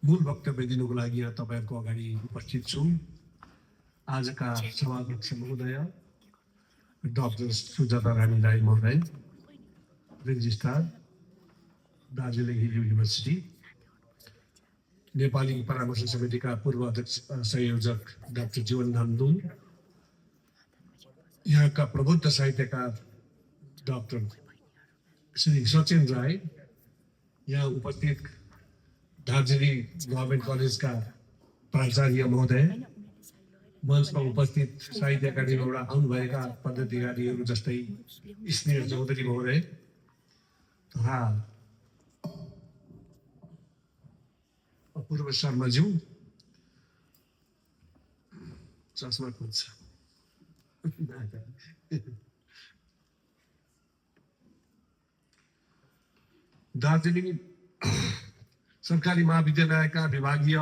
मूल वक्तव्य दिनुको लागि यहाँ तपाईँहरूको अगाडि उपस्थित छु। आजका सभाध्यक्ष महोदय डाक्टर सुजाता रानी राई महोदय, registrar Darjeeling hill university, Nepali परामर्श समितिका पूर्व अध्यक्ष संयोजक डाक्टर जीवन धामदुङ, यहाँका प्रबुद्ध साहित्यकार डाक्टर श्री सचेन राई, यहाँ उपस्थित दार्जिलिङ गभर्मेन्ट कलेजका प्राचार्य महोदय, मञ्चमा उपस्थित साहित्य एकाडेमीबाट आउनुभएका पदाधिकारीहरू जस्तै स्नेह चौधरी महोदय तथा अपूर्व शर्माज्यू, चस्मा खोज्छ दार्जिलिङ सरकारी महाविद्यालयका विभागीय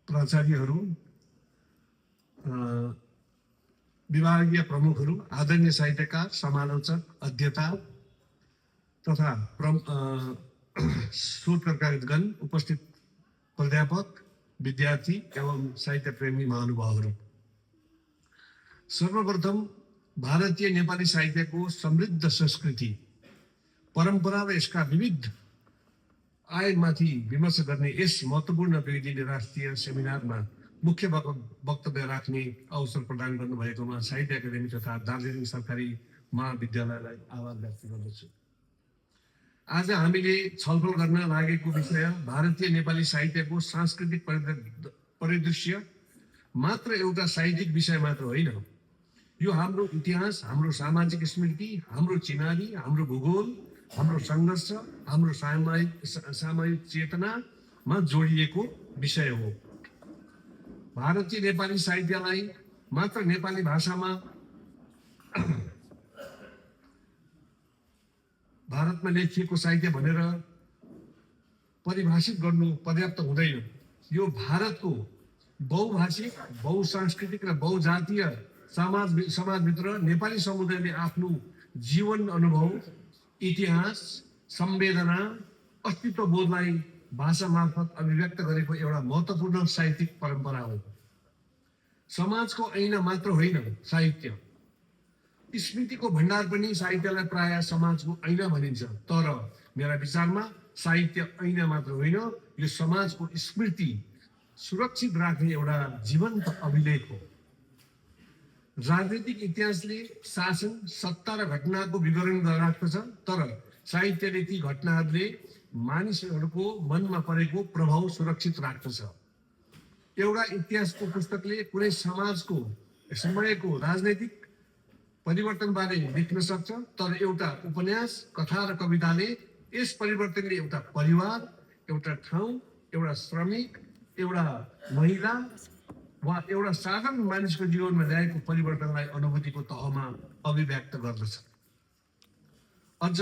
प्राचार्यहरू, विभागीय प्रमुखहरू, आदरणीय साहित्यकार, समालोचक, अध्येता तथा शोधकर्तागण, उपस्थित प्राध्यापक, विद्यार्थी एवं साहित्य प्रेमी महानुभावहरू, सर्वप्रथम भारतीय नेपाली साहित्यको समृद्ध संस्कृति, परम्परा र यसका विविध आयाममाथि विमर्श गर्ने यस महत्त्वपूर्ण 2 दिने राष्ट्रिय सेमिनारमा मुख्य वक्तव्य राख्ने अवसर प्रदान गर्नुभएकोमा साहित्य एकाडेमी तथा दार्जिलिङ सरकारी महाविद्यालयलाई आभार व्यक्त गर्दछु। आज हामीले छलफल गर्न लागेको विषय भारतीय नेपाली साहित्यको सांस्कृतिक परिदृश्य मात्र एउटा साहित्यिक विषय मात्र होइन। यो हाम्रो इतिहास, हाम्रो सामाजिक स्मृति, हाम्रो चिनारी, हाम्रो भूगोल, हाम्रो सङ्घर्ष, हाम्रो सामूहिक चेतनामा जोडिएको विषय हो। भारतीय नेपाली साहित्यलाई मात्र नेपाली भाषामा भारतमा लेखिएको साहित्य भनेर परिभाषित गर्नु पर्याप्त हुँदैन। यो भारतको बहुभाषिक, बहुसांस्कृतिक र बहुजातीय समाजभित्र नेपाली समुदायले आफ्नो जीवन अनुभव, इतिहास, संवेदना, अस्तित्व बोधलाई भाषा मार्फत अभिव्यक्त गरेको एउटा महत्त्वपूर्ण साहित्यिक परम्परा हो। समाजको ऐना मात्र होइन साहित्य, स्मृतिको भण्डार पनि साहित्यलाई प्रायः समाजको ऐना भनिन्छ। तर मेरा विचारमा साहित्य ऐना मात्र होइन, यो समाजको स्मृति सुरक्षित राख्ने एउटा जीवन्त अभिलेख हो। राजनीतिक इतिहासले शासन, सत्ता र घटनाको विवरण राख्दछ, तर साहित्यले ती घटनाहरूले मानिसहरूको मनमा परेको प्रभाव सुरक्षित राख्दछ। एउटा इतिहासको पुस्तकले कुनै समाजको, समयको राजनैतिक परिवर्तनबारे लेख्न सक्छ, तर एउटा उपन्यास, कथा र कविताले यस परिवर्तनले एउटा परिवार, एउटा ठाउँ, एउटा श्रमिक, एउटा महिला वा एउटा साधारण मानिसको जीवनमा ल्याएको परिवर्तनलाई अनुभूतिको तहमा अभिव्यक्त गर्दछ। अझ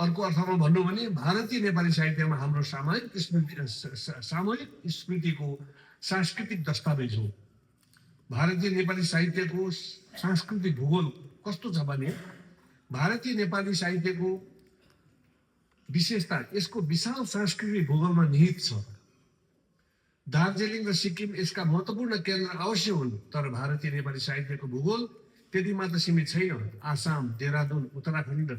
अर्को अर्थमा भन्नु भने भारतीय नेपाली साहित्यमा हाम्रो सामूहिक स्मृतिको सांस्कृतिक दस्तावेज हो। भारतीय नेपाली साहित्यको सांस्कृतिक भूगोल कस्तो छ भने भारतीय नेपाली साहित्यको विशेषता यसको विशाल सांस्कृतिक भूगोलमा निहित छ। दार्जिलिङ र सिक्किम यसका महत्त्वपूर्ण केन्द्र अवश्य हुन्, तर भारतीय नेपाली साहित्यको भूगोल त्यति मात्र सीमित छैन। आसाम, देहरादून, उत्तराखण्ड,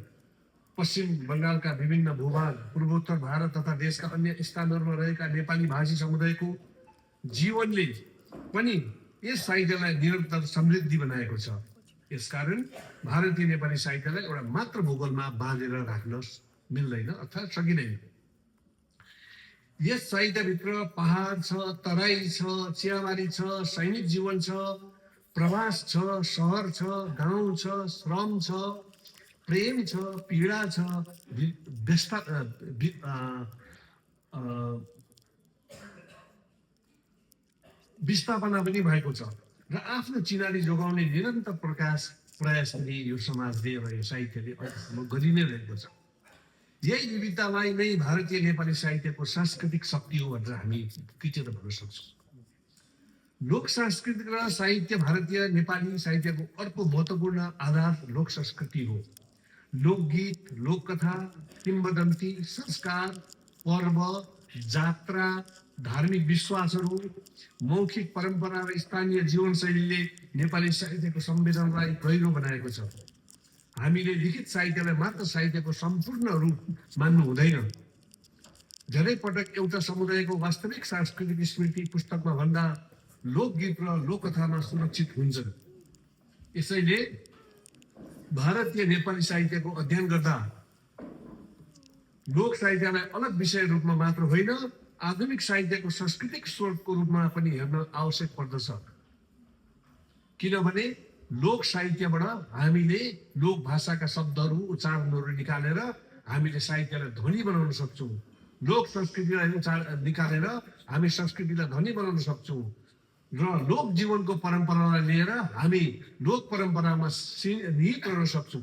पश्चिम बङ्गालका विभिन्न भूभाग, पूर्वोत्तर भारत तथा देशका अन्य स्थानहरूमा रहेका नेपाली भाषी समुदायको जीवनले पनि यस साहित्यलाई निरन्तर समृद्धि बनाएको छ। यसकारण भारतीय नेपाली साहित्यलाई एउटा मात्र भूगोलमा बाँधेर राख्न मिल्दैन अथवा सकिँदैन। यस साहित्यभित्र पहाड छ, तराई छ, चियाबारी छ, सैनिक जीवन छ, प्रवास छ, सहर छ, गाउँ छ, श्रम छ, प्रेम छ, पीडा छ, विस्थापना पनि भएको छ र आफ्नो चिनारी जोगाउने निरन्तर प्रयासले यो समाजले र यो साहित्यले अहिलेसम्म गरि नै रहेको छ। यही विविधतालाई नै भारतीय नेपाली साहित्यको सांस्कृतिक शक्ति हो भनेर हामी कृतज्ञ भन्न सक्छौँ। लोक सांस्कृतिक र साहित्य भारतीय नेपाली साहित्यको अर्को महत्त्वपूर्ण आधार लोक संस्कृति हो। लोकगीत, लोककथा, किंवदन्ती, संस्कार, पर्व, जात्रा, धार्मिक विश्वासहरू, मौखिक परम्परा र स्थानीय जीवनशैलीले नेपाली साहित्यको संवेदनलाई गहिरो बनाएको छ। हामीले लिखित साहित्यलाई मात्र साहित्यको सम्पूर्ण रूप मान्नु हुँदैन। धेरै पटक एउटा समुदायको वास्तविक सांस्कृतिक स्मृति पुस्तकमा भन्दा लोकगीत र लोककथामा सुरक्षित हुन्छ। यसैले भारतीय नेपाली साहित्यको अध्ययन गर्दा लोक साहित्यलाई अलग विषय रूपमा मात्र होइन, आधुनिक साहित्यको सांस्कृतिक स्रोतको रूपमा पनि हेर्न आवश्यक पर्दछ। किनभने लोक साहित्यबाट हामीले लोक भाषाका शब्दहरू, उच्चारणहरू निकालेर हामीले साहित्यलाई ध्वनि बनाउन सक्छौँ। लोक संस्कृतिलाई निकालेर हामी संस्कृतिलाई ध्वनि बनाउन सक्छौँ र लोक जीवनको परम्परालाई लिएर हामी लोक परम्परामा निहित रहन सक्छौँ।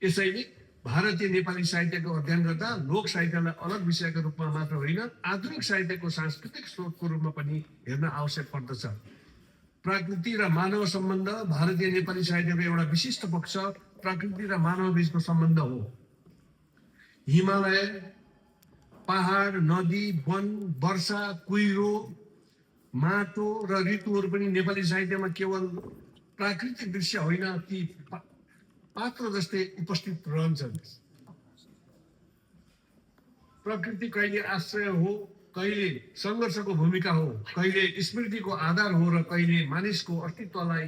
यसैले भारतीय नेपाली साहित्यको अध्ययन गर्दा लोक साहित्यलाई अलग विषयको रूपमा मात्र होइन, आधुनिक साहित्यको सांस्कृतिक स्रोतको रूपमा पनि हेर्न आवश्यक पर्दछ। प्रकृति र मानव सम्बन्ध भारतीय नेपाली साहित्यको एउटा विशिष्ट पक्ष प्रकृति र मानव बीचको सम्बन्ध हो। हिमालय, पहाड, नदी, वन, वर्षा, कुहिरो, माटो र ऋतुहरू पनि नेपाली साहित्यमा केवल प्राकृतिक दृश्य होइन, ती पात्र जस्तै उपस्थित रहन्छन्। प्रकृति कहिले आश्रय हो, कहिले सङ्घर्षको भूमिका हो, कहिले स्मृतिको आधार हो र कहिले मानिसको अस्तित्वलाई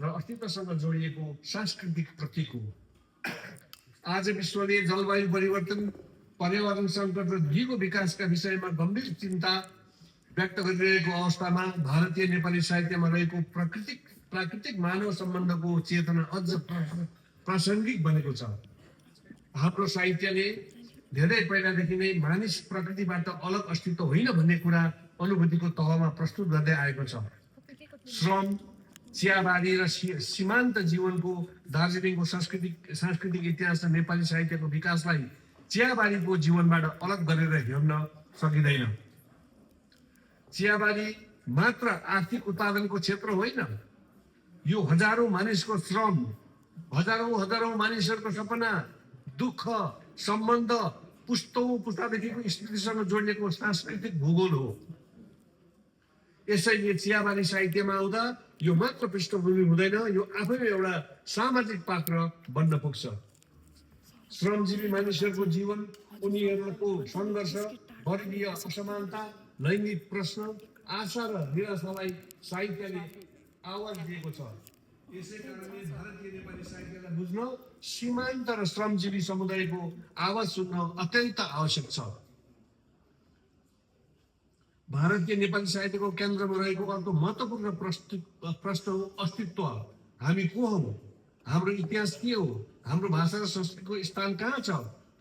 र अस्तित्वसँग जोडिएको सांस्कृतिक प्रतीक हो। आज विश्वले जलवायु परिवर्तन, पर्यावरण सङ्कट र दिगो विकासका विषयमा गम्भीर चिन्ता व्यक्त गरिरहेको अवस्थामा भारतीय नेपाली साहित्यमा रहेको प्राकृतिक मानव सम्बन्धको चेतना अझ प्रासङ्गिक बनेको छ। हाम्रो साहित्यले धेरै पहिलादेखि नै मानिस प्रकृतिबाट अलग अस्तित्व होइन भन्ने कुरा अनुभूतिको तहमा प्रस्तुत गर्दै आएको छ। श्रम, चियाबारी र सीमान्त जीवनको दार्जिलिङको सांस्कृतिक इतिहास र नेपाली साहित्यको विकासलाई चियाबारीको जीवनबाट अलग गरेर हेर्न सकिँदैन। चियाबारी मात्र आर्थिक उत्पादनको क्षेत्र होइन, यो हजारौं मानिसको श्रम, हजारौं मानिसहरूको सपना, दुःख, सम्बन्ध, पुस्तादेखिको स्मृतिसँग जोडिएको सांस्कृतिक भूगोल हो। यसैले चियाबारी साहित्यमा आउँदा यो मात्र पृष्ठभूमि हुँदैन, यो आफैमा एउटा सामाजिक पात्र बन्न पुग्छ। श्रमजीवी मानिसहरूको जीवन, उनीहरूको सङ्घर्ष, वर्गीय असमानता, लैङ्गिक प्रश्न, आशा र निराशालाई साहित्यले आवाज दिएको छ। यसै कारणले भारतीय नेपाली साहित्यलाई बुझ्न सीमान्त र श्रमजीवी समुदायको आवाज सुन्न अत्यन्त आवश्यक छ। भारतीय नेपाली साहित्यको केन्द्रमा रहेको अर्को महत्त्वपूर्ण प्रश्न हो अस्तित्व। हामी को हौँ? हाम्रो इतिहास के हो? हाम्रो भाषा र संस्कृतिको स्थान कहाँ छ?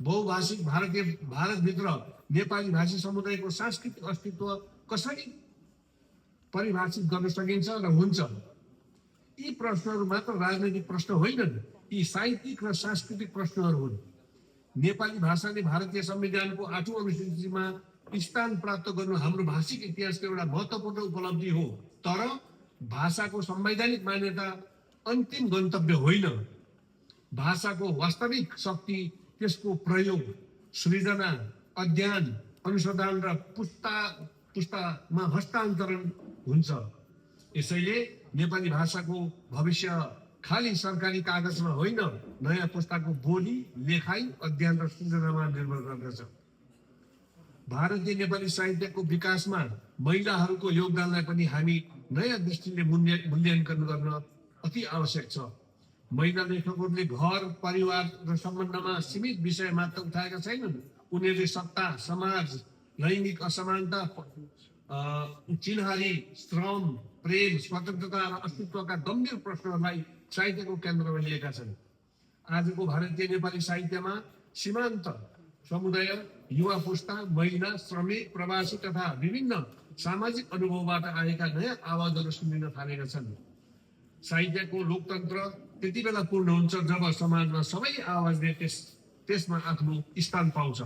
बहुभाषिक भारतभित्र नेपाली भाषी समुदायको सांस्कृतिक अस्तित्व कसरी परिभाषित गर्न सकिन्छ र हुन्छ? यी प्रश्नहरू मात्र राजनैतिक प्रश्न होइनन्, यी साहित्यिक र सांस्कृतिक प्रश्नहरू हुन्। नेपाली भाषाले भारतीय संविधानको 8औं अनुसूचीमा स्थान प्राप्त गर्नु हाम्रो भाषिक इतिहासको एउटा महत्त्वपूर्ण उपलब्धि हो। तर भाषाको संवैधानिक मान्यता अन्तिम गन्तव्य होइन। भाषाको वास्तविक शक्ति त्यसको प्रयोग, सृजना, अध्ययन, अनुसन्धान र पुस्तामा हस्तान्तरण हुन्छ। यसैले नेपाली भाषाको भविष्य खाली सरकारी कागजमा होइन, नयाँ पुस्ताको बोली, लेखाइ, अध्ययन र सृजनामा निर्भर गर्दछ। भारतीय नेपाली साहित्यको विकासमा महिलाहरूको योगदानलाई पनि हामी नयाँ दृष्टिले मूल्याङ्कन गर्न अति आवश्यक छ। महिला लेखकहरूले घर, परिवार र सम्बन्धमा सीमित विषय मात्र उठाएका छैनन्, उनीहरूले सत्ता, समाज, लैङ्गिक असमानता, चिन्हारी, श्रम, प्रेम, स्वतन्त्रता र अस्तित्वका गम्भीर प्रश्नहरूलाई साहित्यको केन्द्रमा लिएका छन्। आजको भारतीय नेपाली साहित्यमा सीमान्त समुदाय, युवा पुस्ता, महिला, श्रमिक, प्रवासी तथा विभिन्न सामाजिक अनुभवबाट आएका नयाँ आवाजहरू सुनिन थालेका छन्। साहित्यको लोकतन्त्र त्यति बेला पूर्ण हुन्छ जब समाजमा सबै आवाजले त्यसमा आफ्नो स्थान पाउँछ।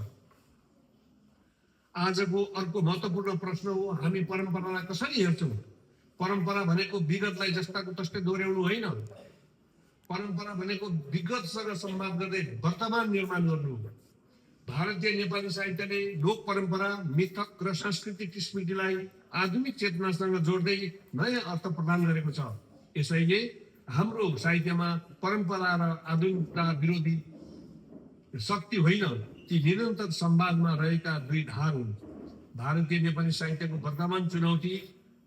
आजको अर्को महत्त्वपूर्ण प्रश्न हो, हामी परम्परालाई कसरी हेर्छौँ? परम्परा भनेको विगतलाई जस्ताको तस्तै दोहोऱ्याउनु होइन, परम्परा भनेको विगतसँग संवाद गर्दै वर्तमान निर्माण गर्नु हो। भारतीय नेपाली साहित्यले लोक परम्परा, मिथक र सांस्कृतिक स्मृतिलाई आधुनिक चेतनासँग जोड्दै नयाँ अर्थ प्रदान गरेको छ। यसैले हाम्रो साहित्यमा परम्परा र आधुनिकता विरोधी शक्ति होइन, ती निरन्तर संवादमा रहेका दुई धार हुन्। भारतीय नेपाली साहित्यको वर्तमान चुनौती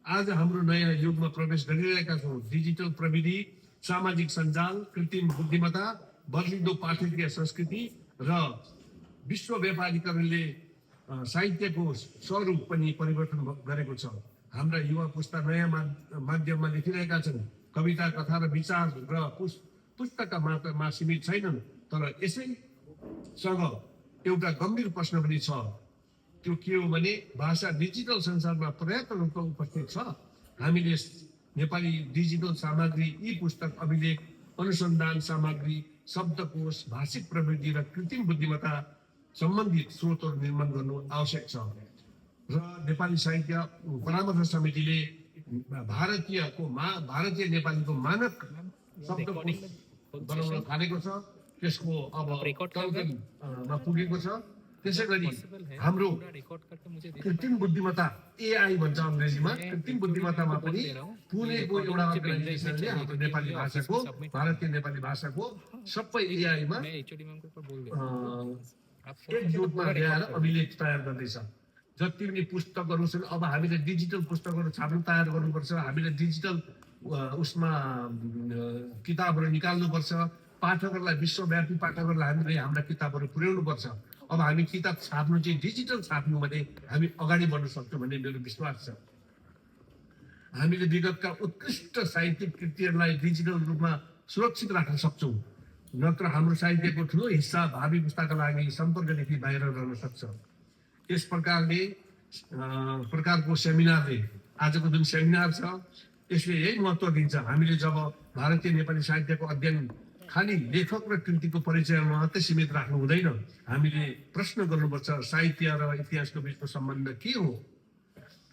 आज हाम्रो नयाँ युगमा प्रवेश गरिरहेका छौँ। डिजिटल प्रविधि, सामाजिक सञ्जाल, कृत्रिम बुद्धिमत्ता, बदलिँदो पाठकीय संस्कृति र विश्व व्यापारीकरणले साहित्यको स्वरूप पनि परिवर्तन गरेको छ। हाम्रा युवा पुस्ता नयाँ माध्यममा लेखिरहेका छन्। कविता, कथा र विचार र पुस्तकका मात्रामा सीमित छैनन्। तर यसैसँग एउटा गम्भीर प्रश्न पनि छ। त्यो के हो भने भाषा डिजिटल संसारमा पर्याप्त रूपमा उपस्थित छ। हामीले नेपाली डिजिटल सामग्री, ई पुस्तक, अभिलेख, अनुसन्धान सामग्री, शब्दकोश, भाषिक प्रविधि र कृत्रिम बुद्धिमत्ता सम्बन्धित स्रोतहरू निर्माण गर्नु आवश्यक छ। र नेपाली साहित्य परामर्श समितिले भारतीय नेपालीको मानक शब्दकोश बनाउन थालेको छ। त्यसको अब टलटनमा पुगेको छ। त्यसै गरी हाम्रो कृत्रिम बुद्धिमत्ता, एआई भन्छ अङ्ग्रेजीमा, कृत्रिम बुद्धिमत्तामा पनि पुणेको एउटा अर्गनाइजेसनले हाम्रो नेपाली भाषाको, भारतीय नेपाली भाषाको सबै एआईमा एकजुटमा ल्याएर अभिलेख तयार गर्दैछ। जति पनि पुस्तकहरू छन्, अब हामीले डिजिटल पुस्तकहरू छाप्नु तयार गर्नुपर्छ। हामीले डिजिटल उसमा किताबहरू निकाल्नुपर्छ। पाठकहरूलाई, विश्वव्यापी पाठकहरूलाई हामीले हाम्रा किताबहरू पुर्याउनुपर्छ। अब हामी किताब छाप्नु चाहिँ डिजिटल छाप्नु भने हामी अगाडि बढ्न सक्छौँ भन्ने मेरो विश्वास छ। हामीले विगतका उत्कृष्ट साहित्यिक कृतिहरूलाई डिजिटल रूपमा सुरक्षित राख्न सक्छौँ। नत्र हाम्रो साहित्यको ठुलो हिस्सा भावी पुस्ताका लागि सम्पर्कदेखि बाहिर रहन सक्छ। यस प्रकारको सेमिनारले, आजको जुन सेमिनार छ, यसले यही महत्त्व दिन्छ। हामीले जब भारतीय नेपाली साहित्यको अध्ययन खालि लेखक र कृतिको परिचयमा मात्रै सीमित राख्नु हुँदैन। हामीले प्रश्न गर्नुपर्छ, साहित्य र इतिहासको बिचको सम्बन्ध के हो?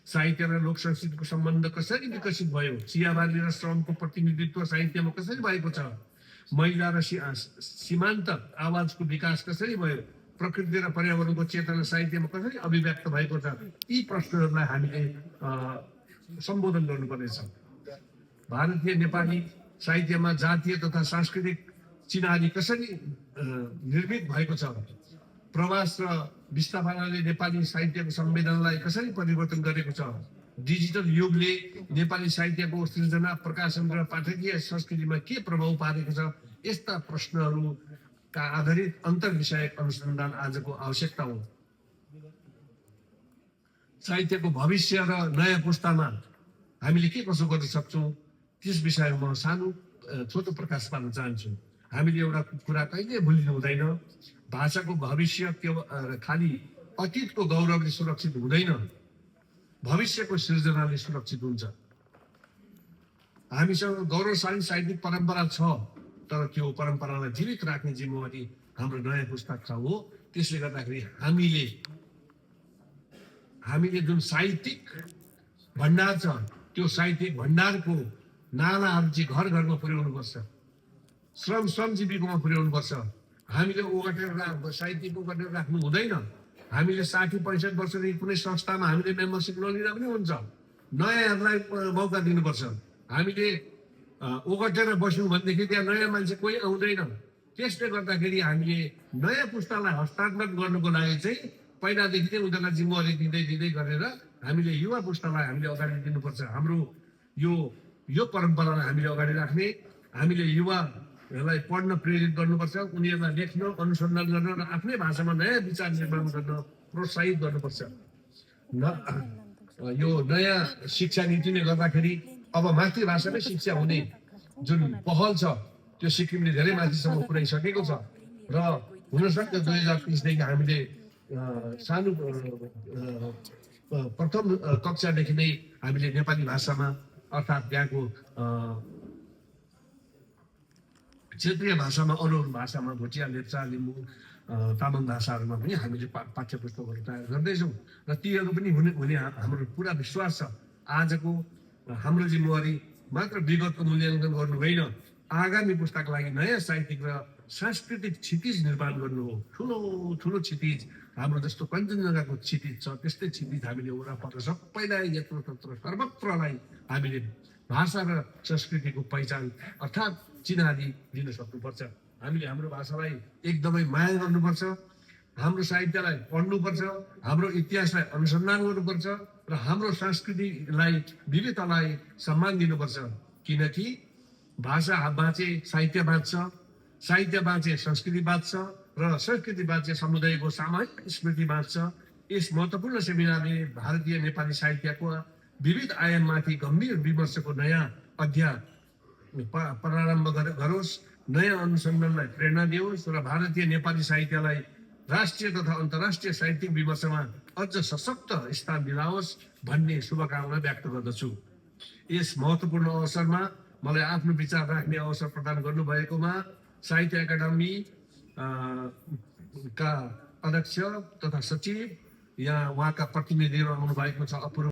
साहित्य र लोक संस्कृतिको सम्बन्ध कसरी विकसित भयो? चियाबारी र श्रमको प्रतिनिधित्व साहित्यमा कसरी भएको छ? महिला र सीमान्त आवाजको विकास कसरी भयो? प्रकृति र पर्यावरणको चेतना साहित्यमा कसरी अभिव्यक्त भएको छ? यी प्रश्नहरूलाई हामीले सम्बोधन गर्नुपर्नेछ। भारतीय नेपाली साहित्यमा जातीय तथा सांस्कृतिक चिनारी कसरी निर्मित भएको छ? प्रवास र विस्थापनाले नेपाली साहित्यको संवेदनलाई कसरी परिवर्तन गरेको छ? डिजिटल युगले नेपाली साहित्यको सृजना, प्रकाशन र पाठकीय संस्कृतिमा के प्रभाव पारेको छ? यस्ता प्रश्नहरूका आधारित अन्तर्विषयक अनुसन्धान आजको आवश्यकता हो। साहित्यको भविष्य र नयाँ पुस्तामा हामीले के कसो गर्न सक्छौँ, त्यस विषयमा म सानो छोटो प्रकाश पार्न चाहन्छु। हामीले एउटा कुरा कहिले भुलिनु हुँदैन। भाषाको भविष्य केवल खालि अतीतको गौरवले सुरक्षित हुँदैन, भविष्यको सृजनाले सुरक्षित हुन्छ। हामीसँग गौरवशाली साहित्यिक परम्परा छ, तर त्यो परम्परालाई जीवित राख्ने जिम्मेवारी हाम्रो नयाँ पुस्ताको हो। त्यसले गर्दाखेरि हामीले जुन साहित्यिक भण्डार छ, त्यो साहित्यिक भण्डारको नालाहरू चाहिँ घर घरमा पुर्याउनुपर्छ, श्रमजीवीकोमा पुर्याउनुपर्छ। हामीले ओगटेर साहित्यिक ओगटेर राख्नु हुँदैन। हामीले 60-65 वर्षदेखि कुनै संस्थामा हामीले मेम्बरसिप नलिँदा पनि हुन्छ। नयाँहरूलाई मौका दिनुपर्छ। हामीले ओगटेर बस्यौँ भनेदेखि त्यहाँ नयाँ मान्छे कोही आउँदैन। त्यसले गर्दाखेरि हामीले नयाँ पुस्तालाई हस्तान्तरण गर्नुको लागि चाहिँ पहिलादेखि चाहिँ उनीहरूलाई जिम्मेवारी दिँदै गरेर हामीले युवा पुस्तालाई हामीले अगाडि दिनुपर्छ। हाम्रो यो परम्परालाई हामीले अगाडि राख्ने, हामीले युवाहरूलाई पढ्न प्रेरित गर्नुपर्छ, उनीहरूलाई लेख्न, अनुसन्धान गर्न र आफ्नै भाषामा नयाँ विचार निर्माण गर्न प्रोत्साहित गर्नुपर्छ। यो नयाँ शिक्षा नीतिले गर्दाखेरि अब मातृभाषामै शिक्षा हुने जुन पहल छ, त्यो सिक्किमले धेरै माथिसम्म पुर्याइसकेको छ। र हुनसक्छ 2030देखि हामीले सानो प्रथम कक्षादेखि नै हामीले नेपाली भाषामा, अर्थात् त्यहाँको क्षेत्रीय भाषामा, अरू भाषामा, भोटिया, लेप्चा, लिम्बू, तामाङ भाषाहरूमा पनि हामीले पाठ्य पुस्तकहरू तयार गर्दैछौँ। र तीहरू पनि हुने हाम्रो पुरा विश्वास छ। आजको हाम्रो जिम्मेवारी मात्र विगतको मूल्याङ्कन गर्नु होइन, आगामी पुस्ताको लागि नयाँ साहित्यिक र सांस्कृतिक क्षितिज निर्माण गर्नु हो। ठुलो ठुलो क्षितिज, हाम्रो जस्तो कञ्चनजङ्घाको क्षितिज छ त्यस्तै क्षितिज हामीले वरपर सबैलाई यत्र तत्र सर्वत्रलाई हामीले भाषा र संस्कृतिको पहिचान अर्थात् चिनारी दिन सक्नुपर्छ। हामीले हाम्रो भाषालाई एकदमै माया गर्नुपर्छ, हाम्रो साहित्यलाई पढ्नुपर्छ, हाम्रो इतिहासलाई अनुसन्धान गर्नुपर्छ र हाम्रो संस्कृतिलाई विविधतालाई सम्मान दिनुपर्छ। किनकि भाषा बाँचे साहित्य बाँच्छ, साहित्य बाँचे संस्कृति बाँच्छ र संस्कृति बाँचे समुदायको सामाजिक स्मृति बाँच्छ। यस महत्त्वपूर्ण सेमिनारले भारतीय नेपाली साहित्यको विविध आयाममाथि गम्भीर विमर्शको नयाँ अध्याय प्रारम्भ गरोस्, नयाँ अनुसन्धानलाई प्रेरणा दियोस् र भारतीय नेपाली साहित्यलाई राष्ट्रिय तथा अन्तर्राष्ट्रिय साहित्यिक विमर्शमा अझ सशक्त स्थान दिलाओस् भन्ने शुभकामना व्यक्त गर्दछु। यस महत्त्वपूर्ण अवसरमा मलाई आफ्नो विचार राख्ने अवसर प्रदान गर्नुभएकोमा साहित्य एकाडेमी का अध्यक्ष तथा सचिव, यहाँ उहाँका प्रतिनिधिहरू आउनु भएको छ, अपूर्व